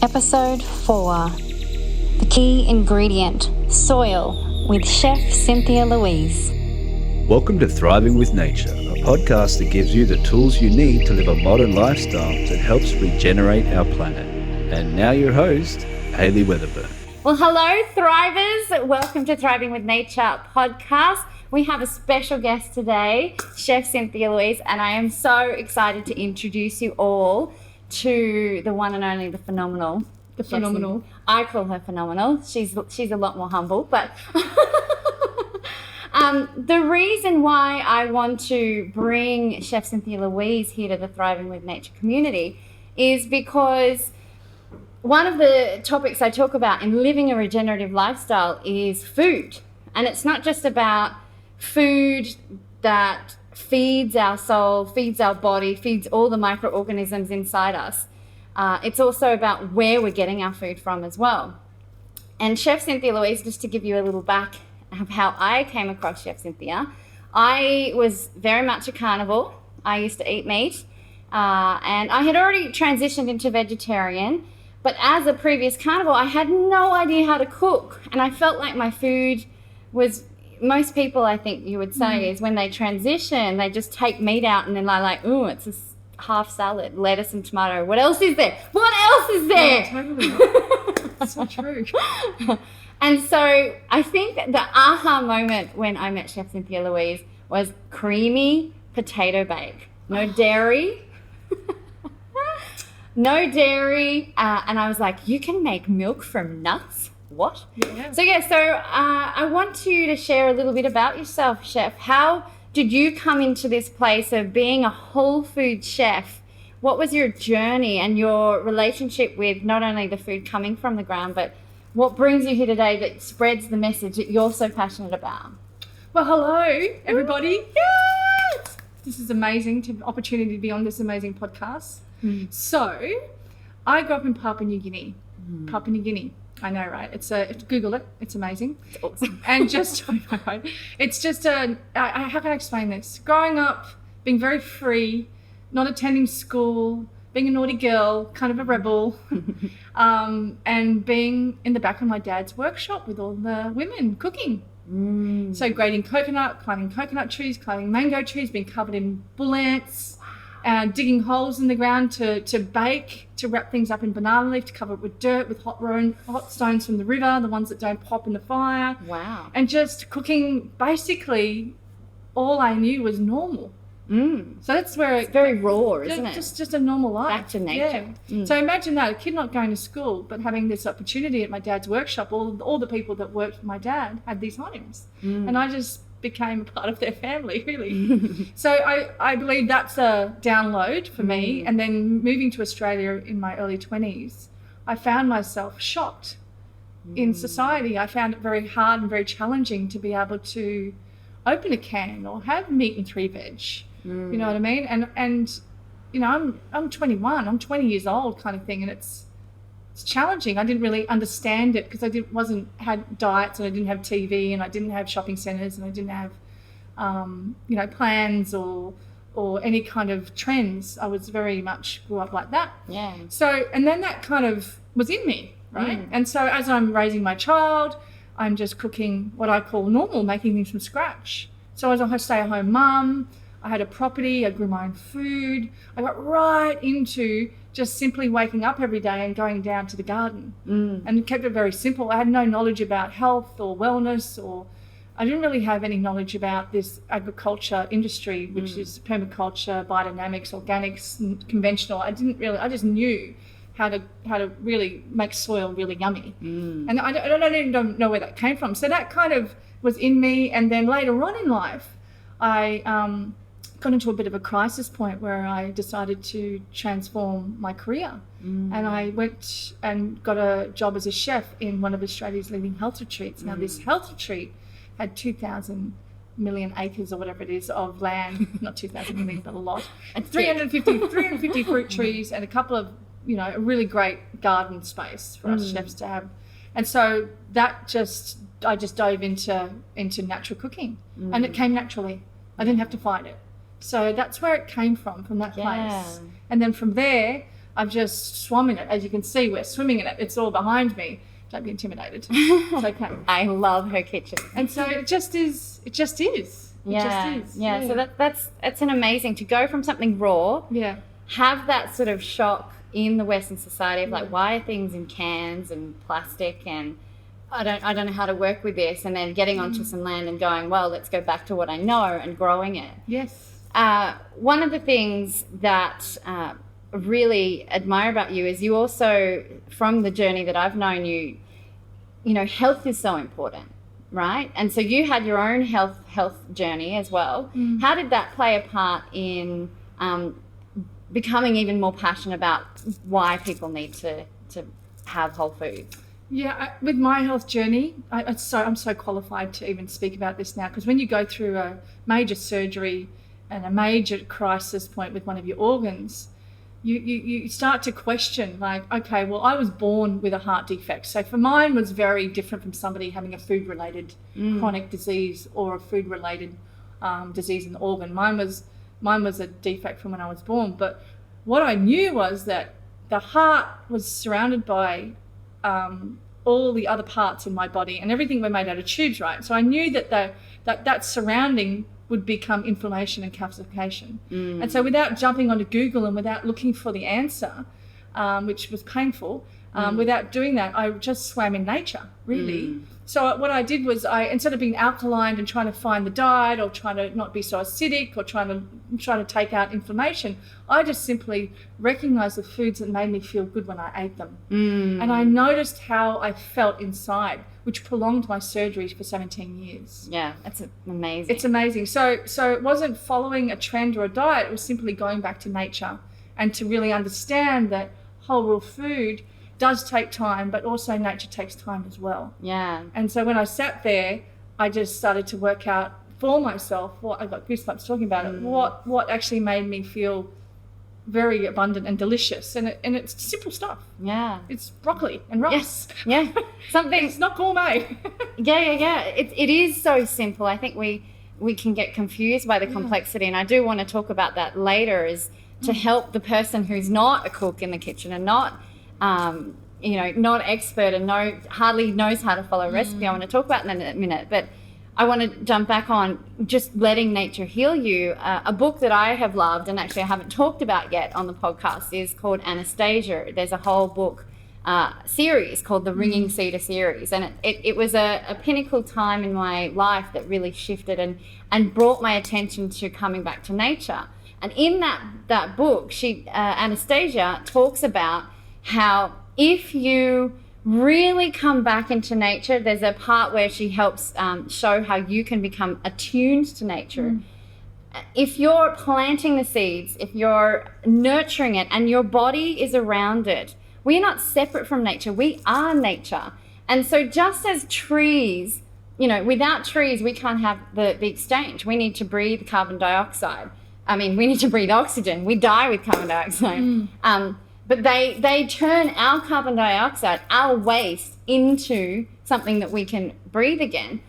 Episode 4, The Key Ingredient, Soil, with Chef Cynthia Louise. Welcome to Thriving with Nature, a podcast that gives you the tools you need to live a modern lifestyle that helps regenerate our planet. And now your host, Hayley Weatherburn. Well, hello, Thrivers. Welcome to Thriving with Nature podcast. We have a special guest today, Chef Cynthia Louise, and I am so excited to introduce you all to the one and only, the phenomenal. The phenomenal. I call her phenomenal. She's a lot more humble, but the reason why I want to bring Chef Cynthia Louise here to the Thriving with Nature community is because one of the topics I talk about in living a regenerative lifestyle is food. And it's not just about food that feeds our soul, feeds our body, feeds all the microorganisms inside us. It's also about where we're getting our food from as well. And Chef Cynthia Louise, just to give you a little back of how I came across Chef Cynthia, I was very much a carnivore. I used to eat meat, and I had already transitioned into vegetarian. But as a previous carnivore, I had no idea how to cook. And I felt like my food was, most people, I think you would say, is when they transition, they just take meat out and then they're like, ooh, it's a half salad, lettuce and tomato. What else is there? What else is there? Yeah, totally. That's so true. And so I think the aha moment when I met Chef Cynthia Louise was creamy potato bake. No dairy. No dairy. And I was like, you can make milk from nuts? What? Yeah. So I want you to share a little bit about yourself, Chef. How did you come into this place of being a whole food chef? What was your journey and your relationship with not only the food coming from the ground, but what brings you here today that spreads the message that you're so passionate about? Well, hello, everybody. Yes! This is amazing, to have the opportunity to be on this amazing podcast. So, I grew up in Papua New Guinea. Papua New Guinea. I know, right? Google it. It's amazing. It's awesome. And just, it's just how can I explain this? Growing up, being very free, not attending school, being a naughty girl, kind of a rebel, and being in the back of my dad's workshop with all the women cooking. So grading coconut, climbing coconut trees, climbing mango trees, being covered in bull ants, digging holes in the ground to bake, to wrap things up in banana leaf, to cover it with dirt, with hot stones from the river, the ones that don't pop in the fire. Wow. And just cooking, basically, all I knew was normal. So that's where it's very raw, isn't it? Just a normal life. Back to nature. Yeah. So imagine that, a kid not going to school, but having this opportunity at my dad's workshop. All the people that worked for my dad had these homes. And I just became a part of their family, really. So I believe that's a download for me. And then moving to Australia in my early 20s, I found myself shocked in society. I found it very hard and very challenging to be able to open a can or have meat and 3 veg. You know what I mean? And you know, I'm 21, I'm 20 years old kind of thing, and it's challenging. I didn't really understand it because I had diets, and I didn't have TV, and I didn't have shopping centres, and I didn't have plans or any kind of trends. I was very much grew up like that. Yeah. So, and then that kind of was in me, right? And so as I'm raising my child, I'm just cooking what I call normal, making things from scratch. So as a stay-at-home mum, I had a property, I grew my own food. I got right into just simply waking up every day and going down to the garden and kept it very simple. I had no knowledge about health or wellness, or I didn't really have any knowledge about this agriculture industry, which is permaculture, biodynamics, organics, conventional. I just knew how to really make soil really yummy. And I don't even know where that came from. So that kind of was in me. And then later on in life, I got into a bit of a crisis point where I decided to transform my career. And I went and got a job as a chef in one of Australia's leading health retreats. Now, this health retreat had 2,000 million acres or whatever it is of land, not 2,000 million, but a lot, and 350 fruit trees and a couple of, a really great garden space for us chefs to have. And so that I just dove into natural cooking, and it came naturally. I didn't have to fight it. So that's where it came from that place. And then from there, I've just swum in it. As you can see, we're swimming in it. It's all behind me. Don't be intimidated. It's okay. I love her kitchen. And so it just is. It just is. Yeah. So that's an amazing to go from something raw. Yeah. Have that sort of shock in the Western society of like, why are things in cans and plastic, and I don't know how to work with this, and then getting onto some land and going, well, let's go back to what I know and growing it. Yes. One of the things that really admire about you is you also, from the journey that I've known you, you know, health is so important, right? And so you had your own health journey as well. How did that play a part in becoming even more passionate about why people need to have whole foods? Yeah, with my health journey, I'm so qualified to even speak about this now, because when you go through a major surgery and a major crisis point with one of your organs, you start to question, like, okay, well, I was born with a heart defect. So for mine was very different from somebody having a food-related chronic disease or a food-related disease in the organ. Mine was a defect from when I was born. But what I knew was that the heart was surrounded by all the other parts in my body, and everything were made out of tubes, right? So I knew that surrounding would become inflammation and calcification. And so without jumping onto Google and without looking for the answer, which was painful, without doing that, I just swam in nature, really. So what I did was, instead of being alkaline and trying to find the diet or trying to not be so acidic or trying to take out inflammation, I just simply recognized the foods that made me feel good when I ate them. And I noticed how I felt inside, which prolonged my surgery for 17 years. Yeah, that's amazing. It's amazing. So it wasn't following a trend or a diet. It was simply going back to nature and to really understand that whole real food does take time, but also nature takes time as well. Yeah. And so when I sat there, I just started to work out for myself I got goosebumps talking about it, what actually made me feel very abundant and delicious. And it's simple stuff. Yeah. It's broccoli and rice. Yes. Yeah. Something. It's not gourmet. Yeah. It is so simple. I think we can get confused by the complexity, and I do want to talk about that later, is to help the person who's not a cook in the kitchen and not not expert and hardly knows how to follow a recipe. I want to talk about that in a minute, but I want to jump back on just letting nature heal you. A book that I have loved, and actually I haven't talked about yet on the podcast, is called Anastasia. There's a whole book series called the Ringing Cedar series, and it was a pinnacle time in my life that really shifted and brought my attention to coming back to nature. And in that book, Anastasia talks about how if you really come back into nature, there's a part where she helps show how you can become attuned to nature. If you're planting the seeds, if you're nurturing it and your body is around it, we're not separate from nature, we are nature. And so just as trees, without trees, we can't have the exchange. We need to breathe carbon dioxide. I mean, we need to breathe oxygen. We die with carbon dioxide. But they turn our carbon dioxide, our waste, into something that we can breathe again.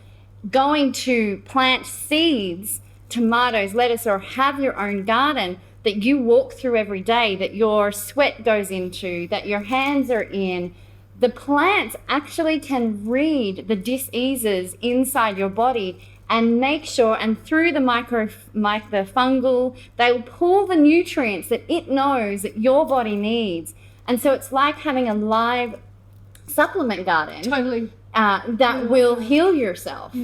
Going to plant seeds, tomatoes, lettuce, or have your own garden that you walk through every day, that your sweat goes into, that your hands are in, the plants actually can read the diseases inside your body and make sure, and through the the fungal, they'll pull the nutrients that it knows that your body needs. And so it's like having a live supplement garden. Totally. That will heal yourself.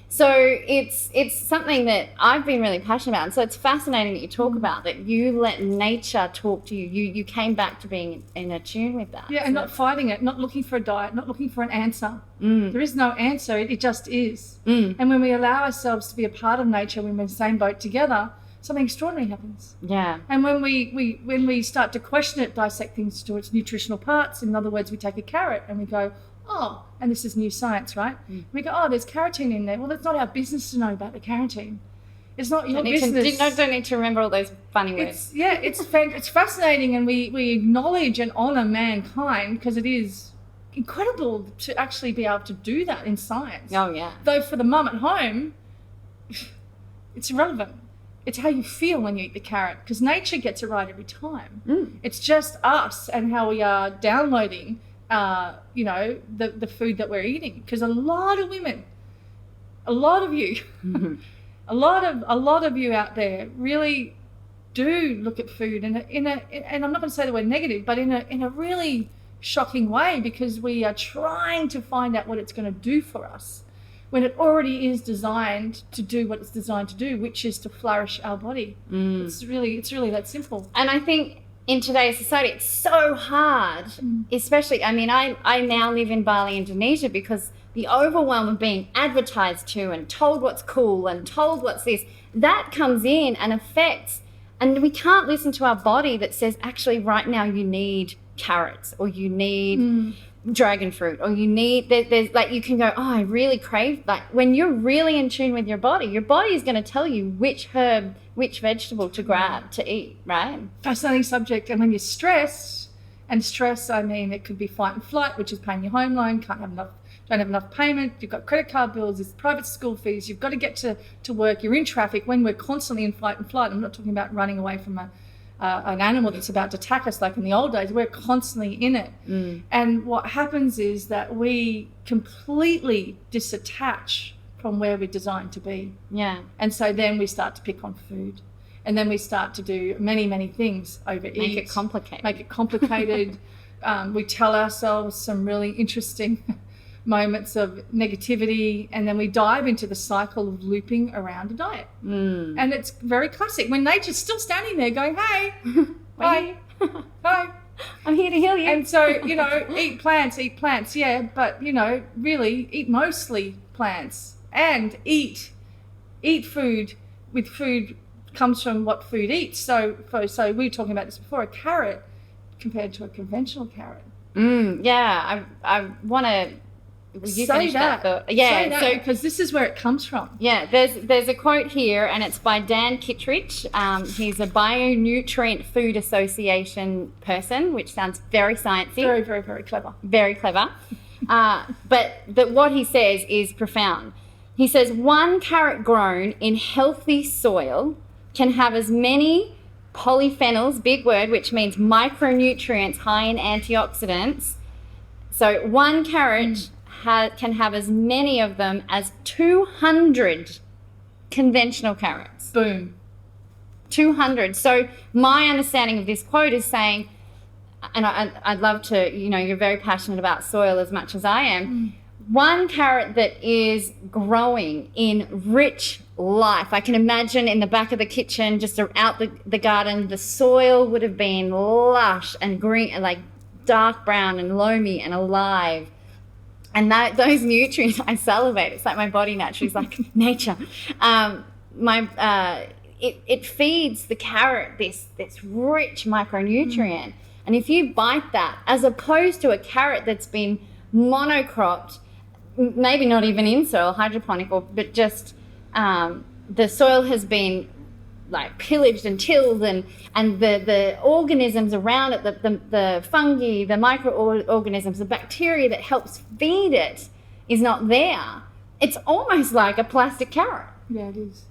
So it's something that I've been really passionate about. And so it's fascinating that you talk about that. You let nature talk to you. You came back to being in attune with that. Yeah, and not fighting it, not looking for a diet, not looking for an answer. There is no answer. It just is. And when we allow ourselves to be a part of nature, when we're in the same boat together, something extraordinary happens. Yeah. And when we start to question it, dissect things to its nutritional parts, in other words, we take a carrot and we go, oh, and this is new science, right? We go, oh, there's carotene in there. Well, it's not our business to know about the carotene. It's not your business. Don't need to remember all those funny words. It's fascinating, and we acknowledge and honour mankind, because it is incredible to actually be able to do that in science. Oh, yeah. Though for the mum at home, it's irrelevant. It's how you feel when you eat the carrot, because nature gets it right every time. It's just us and how we are downloading, the food that we're eating. Because a lot of women, a lot of you, a lot of you out there really do look at food and I'm not going to say the word negative, but in a really shocking way, because we are trying to find out what it's going to do for us, when it already is designed to do what it's designed to do, which is to flourish our body. It's really that simple. And I think in today's society, it's so hard, especially, I mean, I now live in Bali, Indonesia, because the overwhelm of being advertised to and told what's cool and told what's this, that comes in and affects, and we can't listen to our body that says, actually, right now you need carrots, or you need dragon fruit, or you need, there's like, you can go, oh, I really crave, like when you're really in tune with your body is going to tell you which herb, which vegetable to grab to eat, right? Fascinating subject. And when you're stressed, and stress, I mean, it could be fight and flight, which is paying your home loan, don't have enough payment, you've got credit card bills, there's private school fees, you've got to get to work, you're in traffic. When we're constantly in fight and flight, I'm not talking about running away from an animal that's about to attack us like in the old days. We're constantly in it. And what happens is that we completely disattach from where we're designed to be. Yeah. And so then we start to pick on food. And then we start to do many, many things, overeat. Make it complicated. We tell ourselves some really interesting moments of negativity, and then we dive into the cycle of looping around a diet. And it's very classic when nature's still standing there going, hey, bye, bye, I'm here to heal you. And so, eat plants, yeah, but really eat mostly plants, and eat food with food comes from what food eats. So we were talking about this before, a carrot compared to a conventional carrot. Yeah, I want to say that. Yeah, so because this is where it comes from. Yeah, there's a quote here, and it's by Dan Kittredge. He's a Bionutrient Food Association person, which sounds very sciencey. Very, very, very clever. Very clever. But what he says is profound. He says 1 carrot grown in healthy soil can have as many polyphenols, big word, which means micronutrients high in antioxidants. So 1 carrot can have as many of them as 200 conventional carrots. Boom. 200. So my understanding of this quote is saying, and I'd love to, you're very passionate about soil as much as I am. 1 carrot that is growing in rich life. I can imagine in the back of the kitchen, just out the garden, the soil would have been lush and green, like dark brown and loamy and alive. And those nutrients, I salivate. It's like my body naturally is like nature. It feeds the carrot this rich micronutrient. And if you bite that, as opposed to a carrot that's been monocropped, maybe not even in soil, hydroponic, but just the soil has been like pillaged and tilled, and the organisms around it, the fungi, the microorganisms, the bacteria that helps feed it is not there. It's almost like a plastic carrot. Yeah, it is.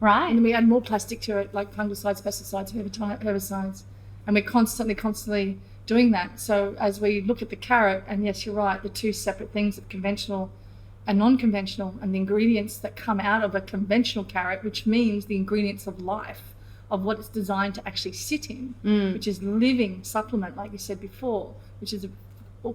Right. And we add more plastic to it, like fungicides, pesticides, herbicides. And we're constantly doing that. So as we look at the carrot, and yes, you're right, the 2 separate things of conventional and non-conventional, and the ingredients that come out of a conventional carrot, which means the ingredients of life, of what it's designed to actually sit in, which is living supplement, like you said before, which is a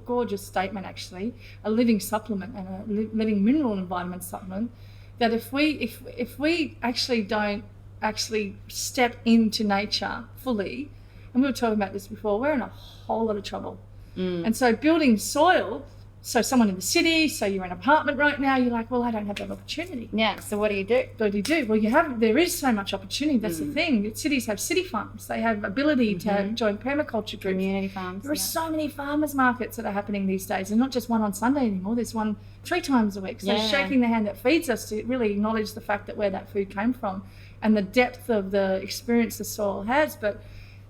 gorgeous statement actually, a living supplement and a living mineral and vitamin supplement, that if we actually don't actually step into nature fully, and we were talking about this before, we're in a whole lot of trouble. And so building soil, so someone in the city, so you're in an apartment right now, you're like, well, I don't have that opportunity. Yeah, so what do you do? What do you do? Well, there is so much opportunity. That's the thing. Cities have city farms. They have ability to join permaculture groups. Community farms. There are so many farmers markets that are happening these days, and not just one on Sunday anymore. There's one 3 times a week. So shaking the hand that feeds us to really acknowledge the fact that where that food came from and the depth of the experience the soil has. But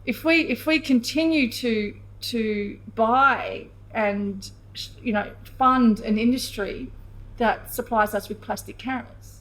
if we continue to buy and fund an industry that supplies us with plastic carrots,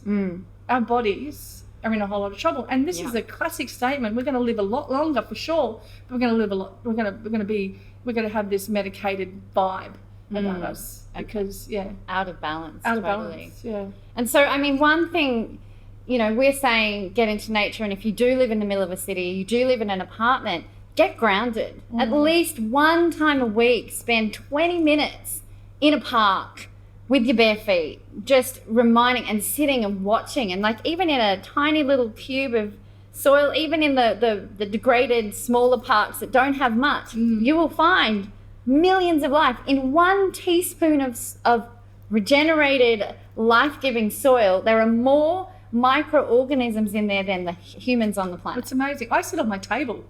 our bodies are in a whole lot of trouble. And this is a classic statement. We're going to live a lot longer for sure, but we're going to live a lot. We're going to have this medicated vibe about us because out of balance. Balance. Yeah. And so, I mean, one thing, you know, we're saying get into nature, and if you do live in the middle of a city, you do live in an apartment, get grounded. At least one time a week, spend 20 minutes in a park with your bare feet, just reminding and sitting and watching, and like even in a tiny little cube of soil, even in the degraded smaller parks that don't have much, you will find millions of life in 1 teaspoon of regenerated life-giving soil. There are more microorganisms in there than the humans on the planet. It's amazing. I sit on my table.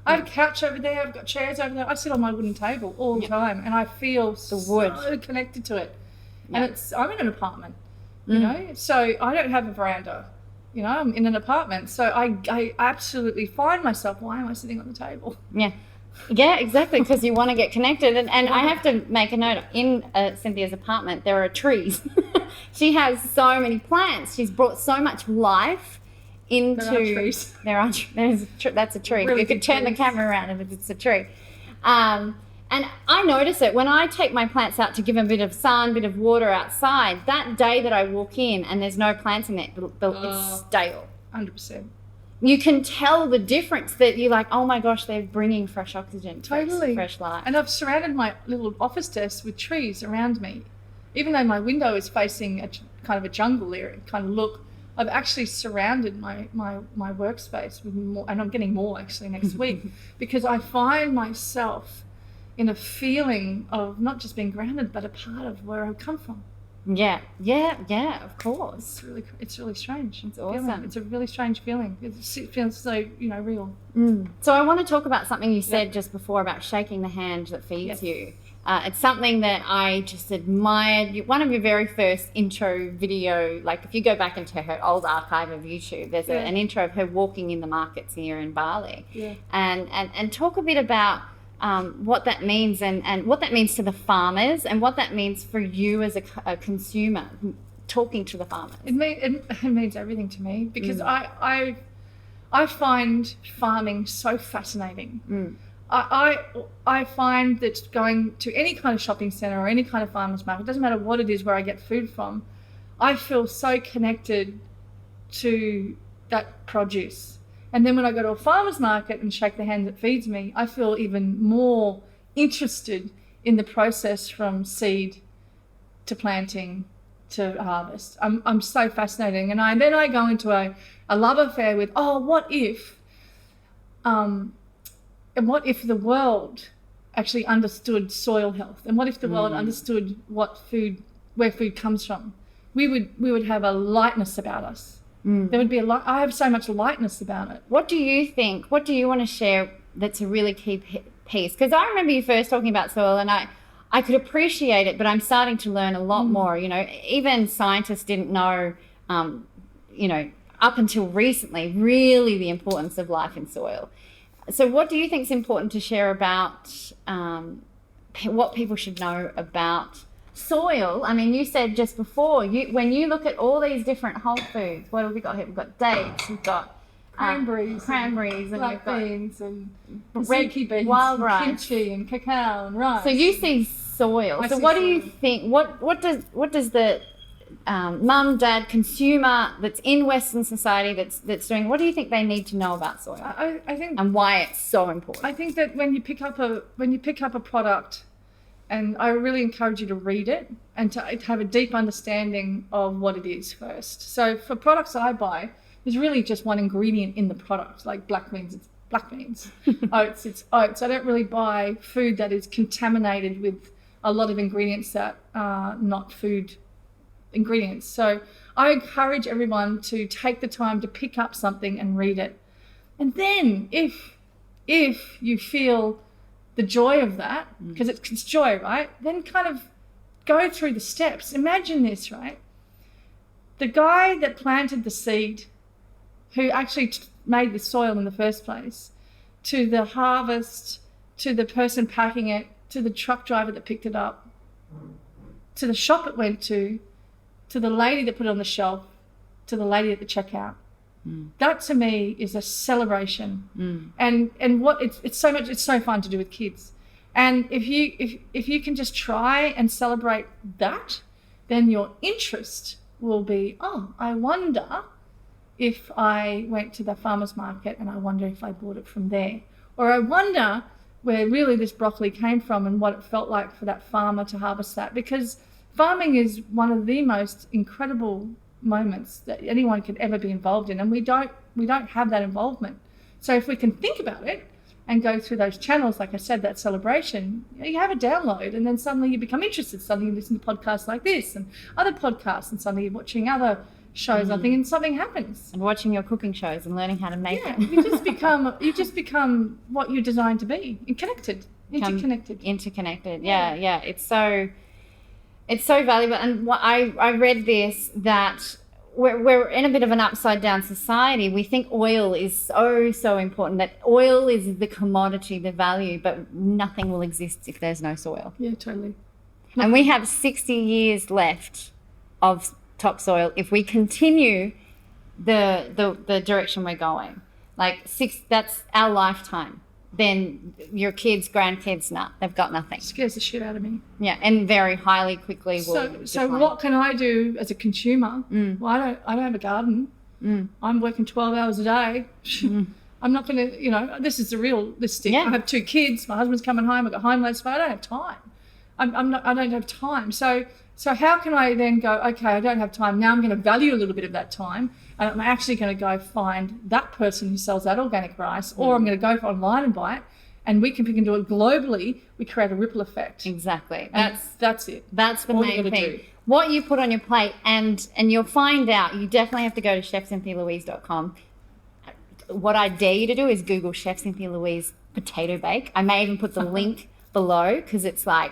I have a couch over there, I've got chairs over there. I sit on my wooden table all the time, and I feel so connected to it. And I'm in an apartment, you know, so I don't have a veranda, you know, I'm in an apartment. So I absolutely find myself, why am I sitting on the table? Yeah, exactly, because you want to get connected. And I have to make a note, in Cynthia's apartment, there are trees. She has so many plants. She's brought so much life into... There are trees. That's a tree. Really you could turn the camera around if it's a tree. And I notice it when I take my plants out to give them a bit of sun, a bit of water outside. That day that I walk in and there's no plants in it, it's stale. 100%. You can tell the difference, that you're like, oh my gosh, they're bringing fresh oxygen, totally fresh light. And I've surrounded my little office desk with trees around me. Even though my window is facing a kind of a jungle area kind of look, I've actually surrounded my workspace with more, and I'm getting more actually next week, because I find myself in a feeling of not just being grounded, but a part of where I come from. Yeah, of course. It's really strange. It's awesome. Feeling. It's a really strange feeling. It feels so, you know, real. So I want to talk about something you said just before about shaking the hand that feeds you. It's something that I just admired. One of your very first intro video, like if you go back into her old archive of YouTube, there's an intro of her walking in the markets here in Bali. And talk a bit about what that means, and what that means to the farmers, and what that means for you as a consumer, talking to the farmers. It means everything to me, because I find farming so fascinating. I find that going to any kind of shopping centre or any kind of farmer's market, it doesn't matter what it is where I get food from, I feel so connected to that produce. And then when I go to a farmer's market and shake the hand that feeds me, I feel even more interested in the process from seed to planting to harvest. I'm so fascinating. And then I go into a love affair with, what if the world actually understood soil health? And what if the world understood where food comes from? We would have a lightness about us. There would be I have so much lightness about it. What do you think? What do you want to share that's a really key piece? Because I remember you first talking about soil, and I could appreciate it, but I'm starting to learn a lot more. You know, even scientists didn't know, you know, up until recently, really the importance of life in soil. So what do you think is important to share about what people should know about soil? I mean, you said just before, when you look at all these different whole foods, what have we got here? We've got dates, we've got cranberries, and black beans, and red beans, wild rice, kimchi, and cacao and rice. So you see soil. So what do you think? What does the mum, dad, consumer that's in Western society that's doing? What do you think they need to know about soil? I think, and why it's so important. I think that when you pick up a product, and I really encourage you to read it and to have a deep understanding of what it is first. So for products that I buy, there's really just one ingredient in the product. Like black beans, it's black beans. Oats, it's oats. I don't really buy food that is contaminated with a lot of ingredients that are not food ingredients. So I encourage everyone to take the time to pick up something and read it. And then if you feel the joy of that, because it's joy, right? Then kind of go through the steps. Imagine this, right? The guy that planted the seed, who actually made the soil in the first place, to the harvest, to the person packing it, to the truck driver that picked it up, to the shop it went to the lady that put it on the shelf, to the lady at the checkout. That to me is a celebration. And what it's so fun to do with kids. And if you can just try and celebrate that, then your interest will be, oh, I wonder if I went to the farmer's market and I wonder if I bought it from there. Or I wonder where really this broccoli came from and what it felt like for that farmer to harvest that. Because farming is one of the most incredible moments that anyone could ever be involved in, and we don't have that involvement. So if we can think about it and go through those channels, like I said, that celebration, you have a download, and then suddenly you become interested. Suddenly you listen to podcasts like this and other podcasts, and suddenly you're watching other shows, I think, and something happens. And watching your cooking shows and learning how to make it. You just become what you're designed to be, and interconnected. Yeah. It's so valuable. And what I read this, that we're in a bit of an upside down society. We think oil is so important, that oil is the commodity, the value, but nothing will exist if there's no soil. Yeah, totally. And we have 60 years left of topsoil if we continue the direction we're going. That's our lifetime. Then your kids, grandkids, they've got nothing. Scares the shit out of me. Yeah, and very highly quickly will So decline. what can I do as a consumer? Well, I don't have a garden. I'm working 12 hours a day. I'm not going to, this is the realistic. Yeah. I have 2 kids. My husband's coming home. I've got home late, but I don't have time. I don't have time. So how can I then go, okay, I don't have time. Now I'm going to value a little bit of that time. And I'm actually going to go find that person who sells that organic rice, or I'm going to go online and buy it. And we can do it globally. We create a ripple effect. Exactly. That's it. That's the All main you gotta thing. do. What you put on your plate, and you'll find out. You definitely have to go to chefcynthialouise.com. What I dare you to do is Google Chef Cynthia Louise potato bake. I may even put the link below, because it's like,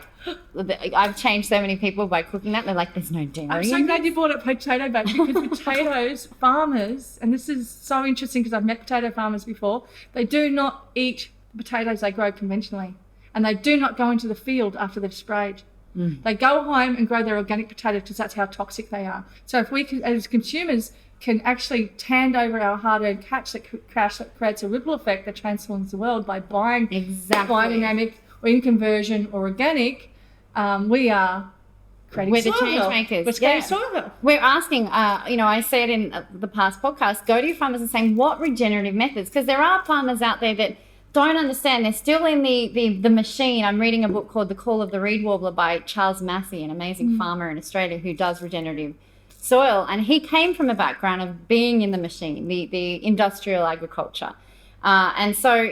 I've changed so many people by cooking that. They're like, there's no dairy. I'm so glad you brought up potato bake, because potatoes, farmers, and this is so interesting because I've met potato farmers before, they do not eat the potatoes they grow conventionally, and they do not go into the field after they've sprayed. They go home and grow their organic potatoes because that's how toxic they are. So if we can, as consumers, can actually hand over our hard-earned cash that creates a ripple effect that transforms the world by buying biodynamic or in conversion or organic, we are creating We're soil the change health. makers. We're creating soil health. We're asking, I said in the past podcast, go to your farmers and saying, what regenerative methods? Because there are farmers out there that don't understand. They're still in the machine. I'm reading a book called The Call of the Reed Warbler by Charles Massey, an amazing farmer in Australia who does regenerative soil. And he came from a background of being in the machine, the industrial agriculture. And so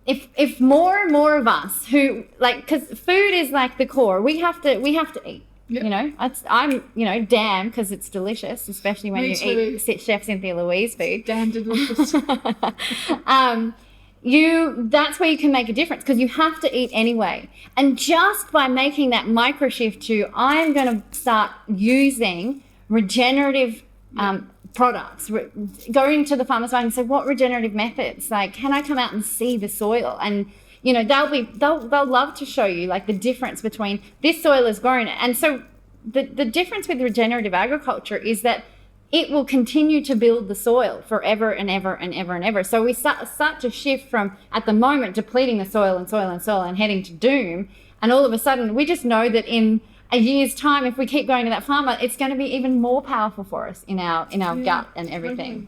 if more and more of us who, because food is like the core, we have to eat. Yep. I'm damn, because it's delicious, especially when you eat Chef Cynthia Louise food. Damn delicious. That's where you can make a difference, because you have to eat anyway. And just by making that micro shift to, I'm going to start using regenerative products, going to the farmer's market and say, what regenerative methods? Can I come out and see the soil? And they'll love to show you the difference between this soil is grown. And so the difference with regenerative agriculture is that it will continue to build the soil forever and ever and ever and ever. So we start to shift from, at the moment, depleting the soil and heading to doom. And all of a sudden, we just know that in a year's time, if we keep going to that farmer, it's going to be even more powerful for us in our gut and everything. Totally.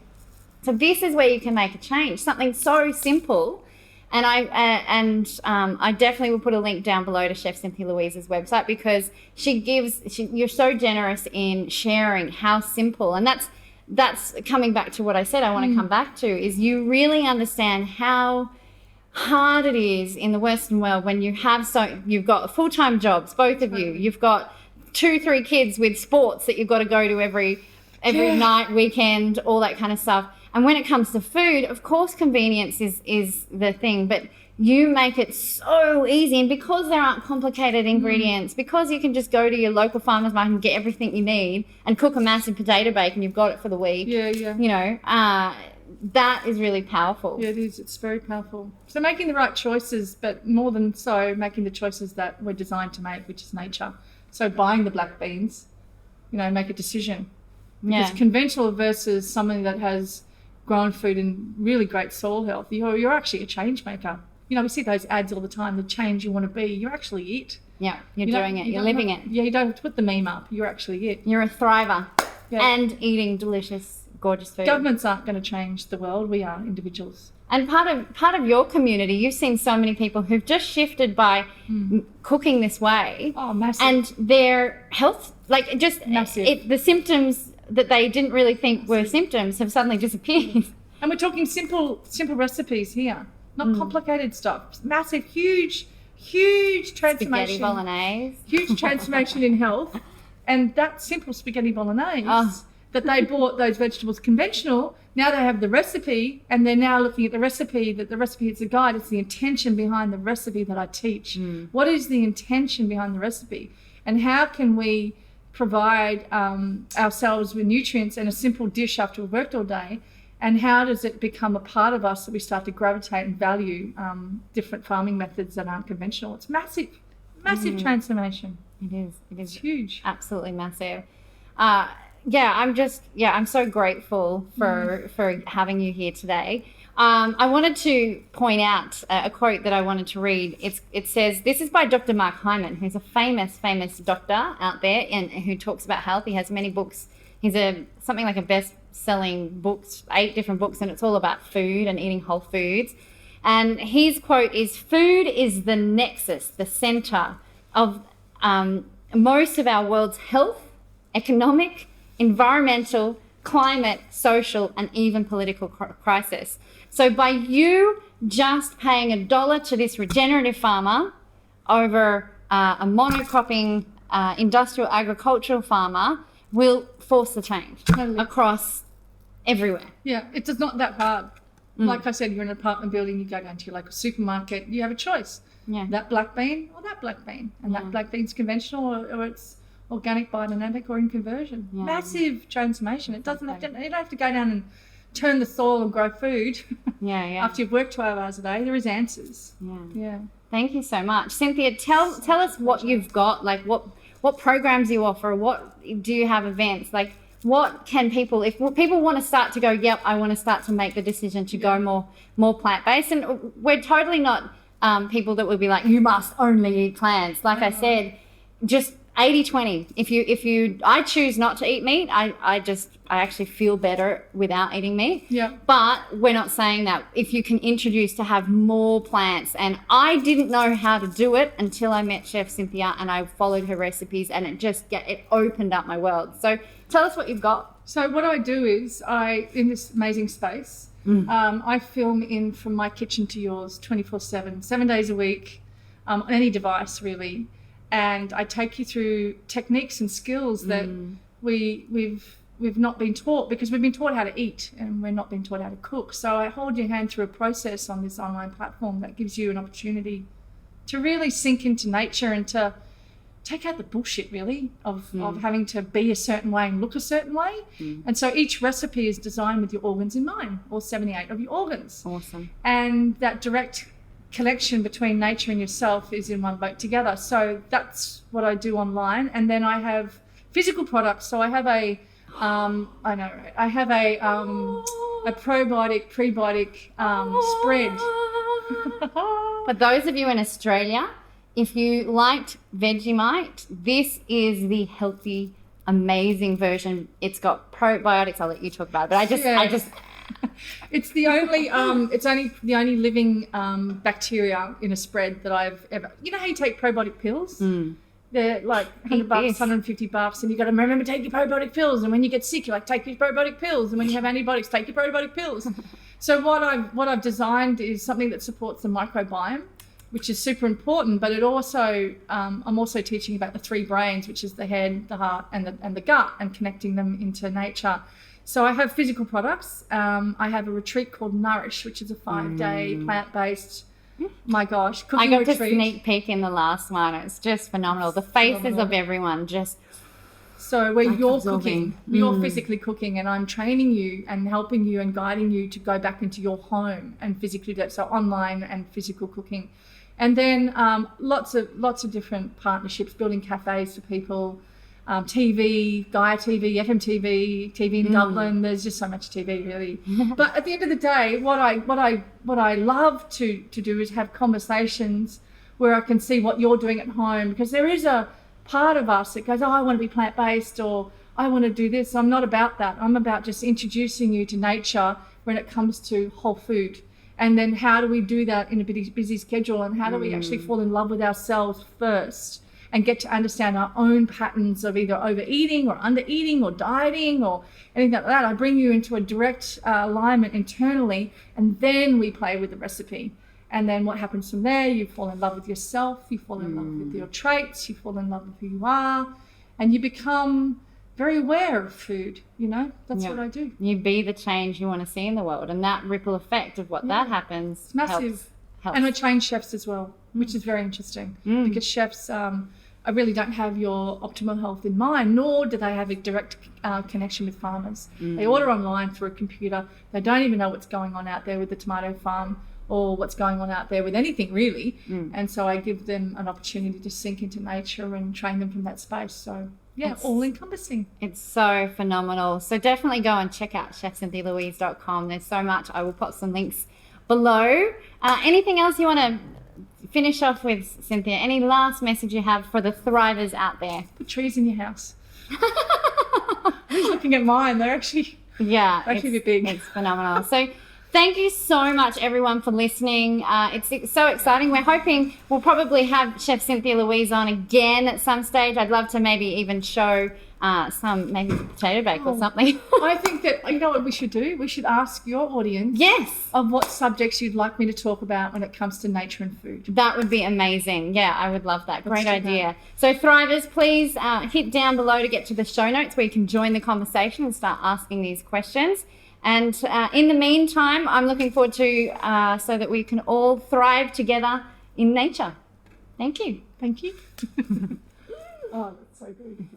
So this is where you can make a change. Something so simple. And I definitely will put a link down below to Chef Cynthia Louise's website, because you're so generous in sharing how simple, and that's coming back to what I said I want to come back to, is you really understand how hard it is in the Western world when you've got full-time jobs, both of you, you've got 2-3 kids with sports that you've got to go to every night, weekend, all that kind of stuff. And when it comes to food, of course, convenience is the thing, but you make it so easy. And because there aren't complicated ingredients, because you can just go to your local farmer's market and get everything you need and cook a massive potato bake and you've got it for the week. That is really powerful. Yeah, it is. It's very powerful. So making the right choices, but more than so, making the choices that we're designed to make, which is nature. So buying the black beans, make a decision. Because conventional versus something that has grown food and really great soil health, you're actually a change maker. You know, we see those ads all the time, the change you want to be. You're actually it. Yeah, you're doing it. You're living it. Yeah, you don't have to put the meme up. You're actually it. You're a thriver. Yeah. And eating delicious, gorgeous food. Governments aren't going to change the world. We are individuals. And part of your community, you've seen so many people who've just shifted by cooking this way. Oh, massive. And their health, like just massive. The symptoms that they didn't really think were symptoms have suddenly disappeared. And we're talking simple recipes here, not complicated stuff. Massive, huge transformation. Spaghetti bolognese. Huge transformation in health. And that simple spaghetti bolognese that they bought those vegetables conventional, now they have the recipe, and they're now looking at the recipe, that the recipe is a guide. It's the intention behind the recipe that I teach. What is the intention behind the recipe? And how can we provide ourselves with nutrients and a simple dish after we've worked all day? And how does it become a part of us that we start to gravitate and value different farming methods that aren't conventional? It's massive transformation. It is. It's huge. Absolutely massive. I'm so grateful for having you here today. I wanted to point out a quote that I wanted to read. It says, this is by Dr. Mark Hyman, who's a famous doctor out there and who talks about health. He has many books. He's something like a best-selling books, 8 different books, and it's all about food and eating whole foods. And his quote is, food is the nexus, the center of most of our world's health, economic, environmental, climate, social, and even political crisis. So by you just paying $1 to this regenerative farmer over a monocropping industrial agricultural farmer will force the change across everywhere. Yeah, it's not that hard. Like I said, you're in an apartment building, you go down to your local supermarket, you have a choice. Yeah. That black bean or that black bean. And that black bean's conventional or it's organic, biodynamic, or in conversion. Yeah. Massive transformation. It doesn't have to, you don't have to go down and turn the soil and grow food. After you've worked 12 hours a day, there is answers. Yeah. Thank you so much. Cynthia, tell us what you've got, like what programs you offer, what do you have events, like what can people, if people want to start to go, yep, I want to start to make the decision to go more plant-based, and we're totally not people that would be like, you must only eat plants. Like I said, just 80-20. I choose not to eat meat, I actually feel better without eating meat. Yeah. But we're not saying that. If you can introduce to have more plants, and I didn't know how to do it until I met Chef Cynthia and I followed her recipes, and it opened up my world. So tell us what you've got. So what I do is in this amazing space, I film in from my kitchen to yours 24/7, 7 days a week, on any device really. And I take you through techniques and skills that we've not been taught, because we've been taught how to eat and we're not being taught how to cook. So I hold your hand through a process on this online platform that gives you an opportunity to really sink into nature and to take out the bullshit really of having to be a certain way and look a certain way. And so each recipe is designed with your organs in mind, all 78 of your organs. Awesome. And that direct connection between nature and yourself is in one boat together. So that's what I do online. And then I have physical products. So I have a probiotic, prebiotic spread. For those of you in Australia, if you liked Vegemite, this is the healthy, amazing version. It's got probiotics. I'll let you talk about it. But I just it's the only it's only the only living bacteria in a spread that I've ever. You know how you take probiotic pills? They're like $100, $150, and you got to remember to take your probiotic pills. And when you get sick, you're like, take your probiotic pills. And when you have antibiotics, take your probiotic pills. So what I've designed is something that supports the microbiome, which is super important. But it also I'm also teaching about the 3 brains, which is the head, the heart, and the gut, and connecting them into nature. So I have physical products. I have a retreat called Nourish, which is a 5-day plant-based. My gosh, cooking I got retreat. to sneak peek in the last one. It's just phenomenal. The faces of everyone just. So where you're cooking, you're physically cooking, and I'm training you and helping you and guiding you to go back into your home and physically do that. So online and physical cooking, and then lots of different partnerships, building cafes for people. TV, Gaia TV, FMTV, TV in Dublin. There's just so much TV, really. But at the end of the day, what I love to do is have conversations where I can see what you're doing at home, because there is a part of us that goes, oh, I want to be plant-based, or I want to do this. I'm not about that. I'm about just introducing you to nature when it comes to whole food. And then how do we do that in a busy schedule, and how do we actually fall in love with ourselves first and get to understand our own patterns of either overeating or undereating or dieting or anything like that. I bring you into a direct alignment internally, and then we play with the recipe. And then what happens from there, you fall in love with yourself, you fall in love with your traits, you fall in love with who you are, and you become very aware of food, That's what I do. You be the change you want to see in the world, and that ripple effect of what that happens. It's massive. Helps. And I train chefs as well, which is very interesting, because chefs I really don't have your optimal health in mind, nor do they have a direct connection with farmers. They order online through a computer. They don't even know what's going on out there with the tomato farm or what's going on out there with anything really. And so I give them an opportunity to sink into nature and train them from that space. So all encompassing. It's so phenomenal. So definitely go and check out chefcynthialouise.com. There's so much. I will put some links below. Anything else you want to finish off with, Cynthia? Any last message you have for the thrivers out there? Put trees in your house. Who's looking at mine? They're actually a bit big. It's phenomenal. So thank you so much, everyone, for listening. It's so exciting. We're hoping we'll probably have Chef Cynthia Louise on again at some stage. I'd love to maybe even show some maybe potato bake or something. I think that, what we should do? We should ask your audience of what subjects you'd like me to talk about when it comes to nature and food. That would be amazing. Yeah, I would love that. Great idea. So thrivers, please hit down below to get to the show notes where you can join the conversation and start asking these questions. And in the meantime, I'm looking forward to so that we can all thrive together in nature. Thank you. Thank you. Oh, that's so good.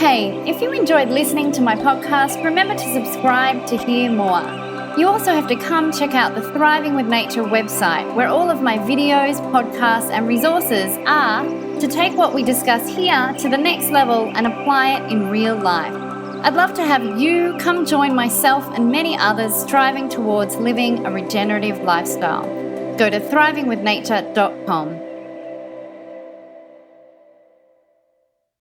Hey, if you enjoyed listening to my podcast, remember to subscribe to hear more. You also have to come check out the Thriving with Nature website, where all of my videos, podcasts, and resources are to take what we discuss here to the next level and apply it in real life. I'd love to have you come join myself and many others striving towards living a regenerative lifestyle. Go to thrivingwithnature.com.